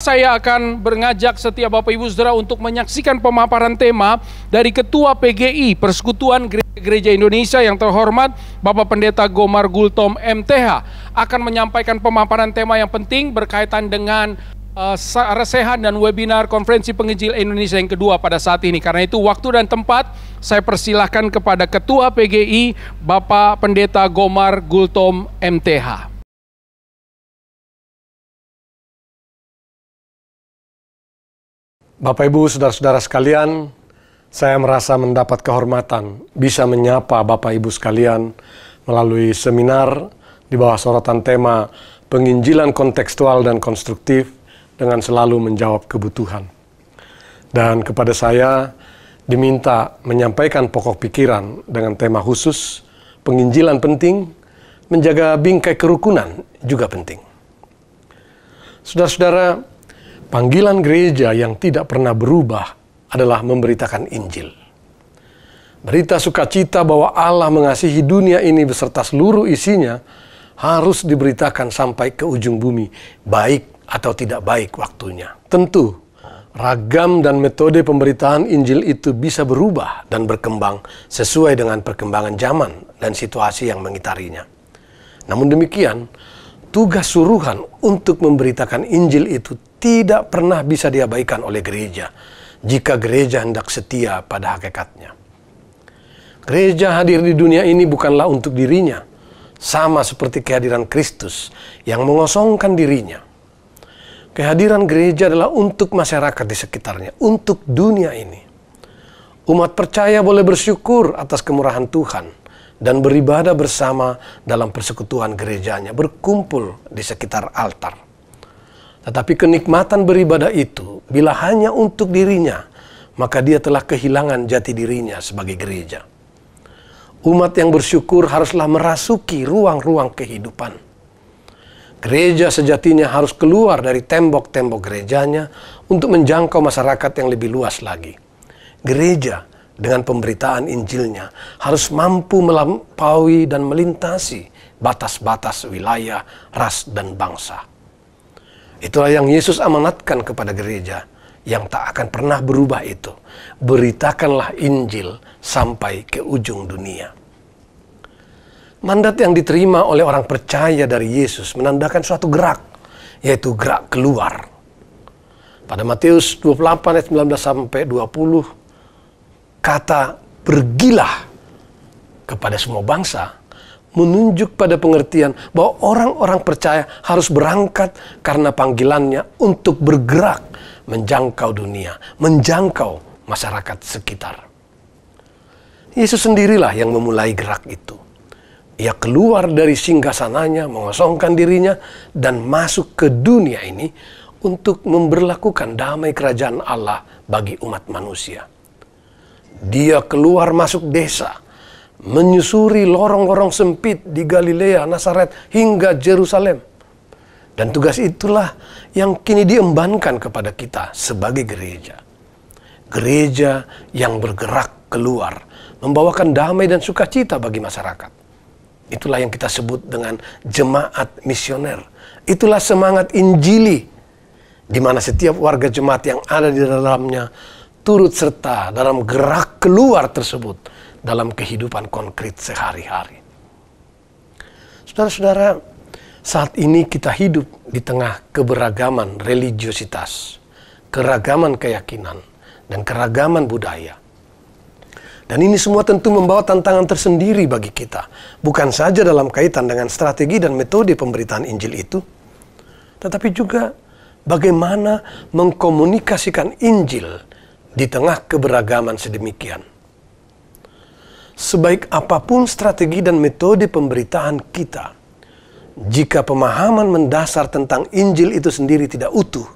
saya akan mengajak setiap Bapak Ibu Saudara untuk menyaksikan pemaparan tema dari Ketua PGI, Persekutuan Gereja Indonesia yang terhormat Bapak Pendeta Gomar Gultom MTH akan menyampaikan pemaparan tema yang penting berkaitan dengan resehan dan webinar Konferensi Penginjil Indonesia yang kedua pada saat ini. Karena itu waktu dan tempat saya persilahkan kepada Ketua PGI Bapak Pendeta Gomar Gultom MTH. Bapak Ibu, saudara-saudara sekalian, saya merasa mendapat kehormatan bisa menyapa Bapak Ibu sekalian melalui seminar di bawah sorotan tema penginjilan kontekstual dan konstruktif dengan selalu menjawab kebutuhan. Dan kepada saya diminta menyampaikan pokok pikiran dengan tema khusus penginjilan penting, menjaga bingkai kerukunan juga penting. Saudara-saudara, panggilan gereja yang tidak pernah berubah adalah memberitakan Injil. Berita sukacita bahwa Allah mengasihi dunia ini beserta seluruh isinya harus diberitakan sampai ke ujung bumi, baik atau tidak baik waktunya. Tentu, ragam dan metode pemberitaan Injil itu bisa berubah dan berkembang sesuai dengan perkembangan zaman dan situasi yang mengitarinya. Namun demikian, tugas suruhan untuk memberitakan Injil itu tidak pernah bisa diabaikan oleh gereja jika gereja hendak setia pada hakikatnya. Gereja hadir di dunia ini bukanlah untuk dirinya, sama seperti kehadiran Kristus yang mengosongkan dirinya. Kehadiran gereja adalah untuk masyarakat di sekitarnya, untuk dunia ini. Umat percaya boleh bersyukur atas kemurahan Tuhan dan beribadah bersama dalam persekutuan gerejanya, berkumpul di sekitar altar. Tetapi kenikmatan beribadah itu, bila hanya untuk dirinya, maka dia telah kehilangan jati dirinya sebagai gereja. Umat yang bersyukur haruslah merasuki ruang-ruang kehidupan. Gereja sejatinya harus keluar dari tembok-tembok gerejanya untuk menjangkau masyarakat yang lebih luas lagi. Gereja dengan pemberitaan Injilnya harus mampu melampaui dan melintasi batas-batas wilayah, ras, dan bangsa. Itulah yang Yesus amanatkan kepada gereja yang tak akan pernah berubah itu. Beritakanlah Injil sampai ke ujung dunia. Mandat yang diterima oleh orang percaya dari Yesus menandakan suatu gerak, yaitu gerak keluar. Pada Matius 28 ayat 19-20, kata pergilah kepada semua bangsa menunjuk pada pengertian bahwa orang-orang percaya harus berangkat karena panggilannya untuk bergerak menjangkau dunia, menjangkau masyarakat sekitar. Yesus sendirilah yang memulai gerak itu. Ia keluar dari singgasananya, mengosongkan dirinya, dan masuk ke dunia ini untuk memberlakukan damai kerajaan Allah bagi umat manusia. Dia keluar masuk desa, menyusuri lorong-lorong sempit di Galilea, Nazaret, hingga Yerusalem. Dan tugas itulah yang kini diembankan kepada kita sebagai gereja. Gereja yang bergerak keluar, membawakan damai dan sukacita bagi masyarakat. Itulah yang kita sebut dengan jemaat misioner. Itulah semangat Injili, di mana setiap warga jemaat yang ada di dalamnya turut serta dalam gerak keluar tersebut dalam kehidupan konkret sehari-hari. Saudara-saudara, saat ini kita hidup di tengah keberagaman religiositas, keragaman keyakinan, dan keragaman budaya. Dan ini semua tentu membawa tantangan tersendiri bagi kita. Bukan saja dalam kaitan dengan strategi dan metode pemberitaan Injil itu, tetapi juga bagaimana mengkomunikasikan Injil di tengah keberagaman sedemikian. Sebaik apapun strategi dan metode pemberitaan kita, jika pemahaman mendasar tentang Injil itu sendiri tidak utuh,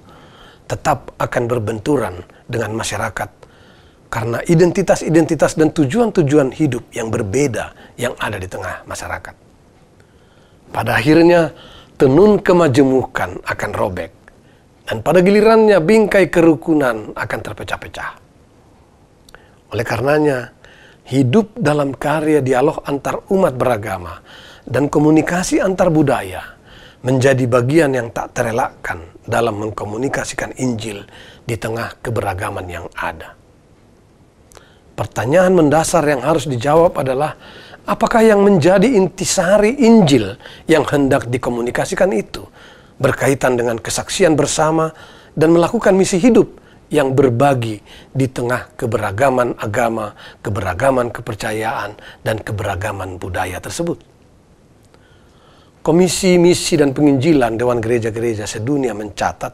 tetap akan berbenturan dengan masyarakat karena identitas-identitas dan tujuan-tujuan hidup yang berbeda yang ada di tengah masyarakat. Pada akhirnya, tenun kemajemukan akan robek, dan pada gilirannya bingkai kerukunan akan terpecah-pecah. Oleh karenanya, hidup dalam karya dialog antar umat beragama dan komunikasi antar budaya menjadi bagian yang tak terelakkan dalam mengkomunikasikan Injil di tengah keberagaman yang ada. Pertanyaan mendasar yang harus dijawab adalah, apakah yang menjadi intisari Injil yang hendak dikomunikasikan itu berkaitan dengan kesaksian bersama dan melakukan misi hidup yang berbagi di tengah keberagaman agama, keberagaman kepercayaan, dan keberagaman budaya tersebut. Komisi Misi dan Penginjilan Dewan Gereja-Gereja Sedunia mencatat,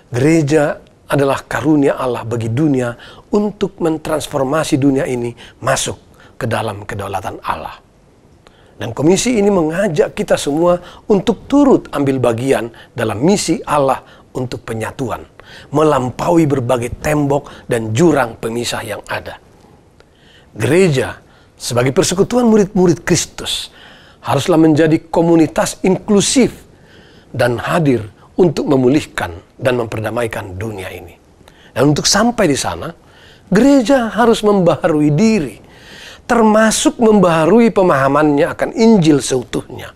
gereja adalah karunia Allah bagi dunia untuk mentransformasi dunia ini masuk ke dalam kedaulatan Allah. Dan komisi ini mengajak kita semua untuk turut ambil bagian dalam misi Allah untuk penyatuan, melampaui berbagai tembok dan jurang pemisah yang ada. Gereja sebagai persekutuan murid-murid Kristus haruslah menjadi komunitas inklusif dan hadir untuk memulihkan dan memperdamaikan dunia ini. Dan untuk sampai di sana, gereja harus membaharui diri, termasuk membaharui pemahamannya akan Injil seutuhnya,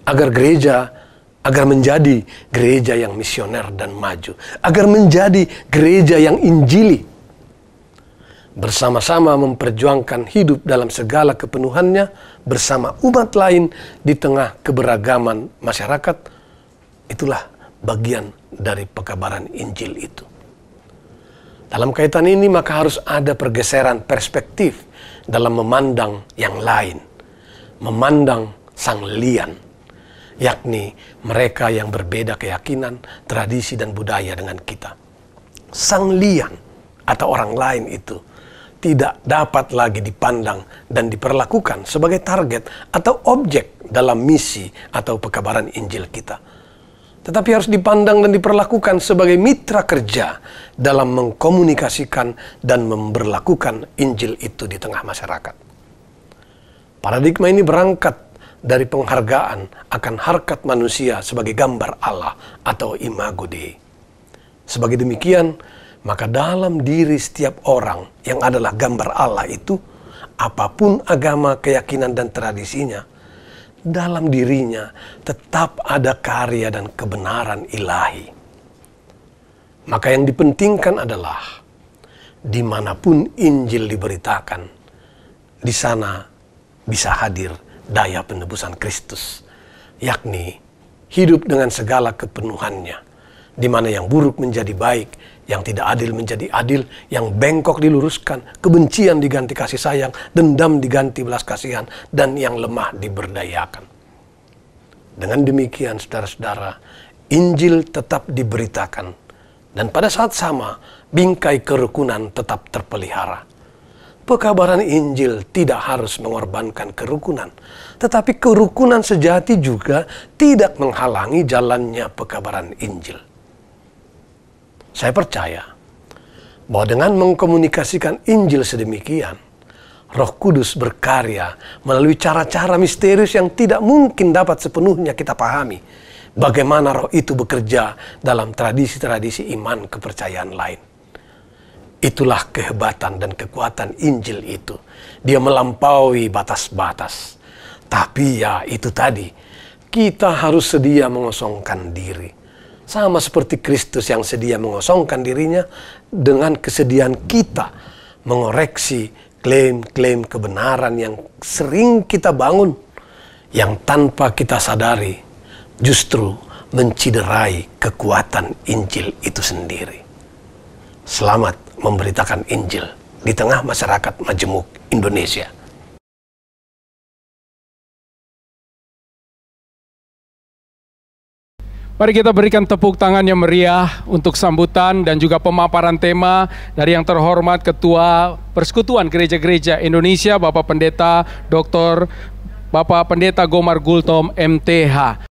agar menjadi gereja yang misioner dan maju, agar menjadi gereja yang injili, bersama-sama memperjuangkan hidup dalam segala kepenuhannya bersama umat lain di tengah keberagaman masyarakat. Itulah bagian dari pekabaran Injil itu. Dalam kaitan ini maka harus ada pergeseran perspektif dalam memandang yang lain, memandang sang lian, yakni mereka yang berbeda keyakinan, tradisi, dan budaya dengan kita. Sang lian atau orang lain itu tidak dapat lagi dipandang dan diperlakukan sebagai target atau objek dalam misi atau pekabaran Injil kita, tetapi harus dipandang dan diperlakukan sebagai mitra kerja dalam mengkomunikasikan dan memberlakukan Injil itu di tengah masyarakat. Paradigma ini berangkat dari penghargaan akan harkat manusia sebagai gambar Allah atau imago Dei. Sebagai demikian, maka dalam diri setiap orang yang adalah gambar Allah itu, apapun agama, keyakinan, dan tradisinya, dalam dirinya tetap ada karya dan kebenaran ilahi. Maka yang dipentingkan adalah dimanapun Injil diberitakan, di sana bisa hadir daya penebusan Kristus, yakni hidup dengan segala kepenuhannya, di mana yang buruk menjadi baik, yang tidak adil menjadi adil, yang bengkok diluruskan, kebencian diganti kasih sayang, dendam diganti belas kasihan, dan yang lemah diberdayakan. Dengan demikian, saudara-saudara, Injil tetap diberitakan, dan pada saat sama, bingkai kerukunan tetap terpelihara. Pekabaran Injil tidak harus mengorbankan kerukunan, tetapi kerukunan sejati juga tidak menghalangi jalannya pekabaran Injil. Saya percaya bahwa dengan mengkomunikasikan Injil sedemikian, Roh Kudus berkarya melalui cara-cara misterius yang tidak mungkin dapat sepenuhnya kita pahami. Bagaimana Roh itu bekerja dalam tradisi-tradisi iman kepercayaan lain. Itulah kehebatan dan kekuatan Injil itu. Dia melampaui batas-batas. Tapi ya itu tadi, kita harus sedia mengosongkan diri. Sama seperti Kristus yang sedia mengosongkan dirinya, dengan kesediaan kita mengoreksi klaim-klaim kebenaran yang sering kita bangun, yang tanpa kita sadari justru menciderai kekuatan Injil itu sendiri. Selamat memberitakan Injil di tengah masyarakat majemuk Indonesia. Mari kita berikan tepuk tangan yang meriah untuk sambutan dan juga pemaparan tema dari yang terhormat Ketua Persekutuan Gereja-Gereja Indonesia, Bapak Pendeta Dr. Bapak Pendeta Gomar Gultom MTH.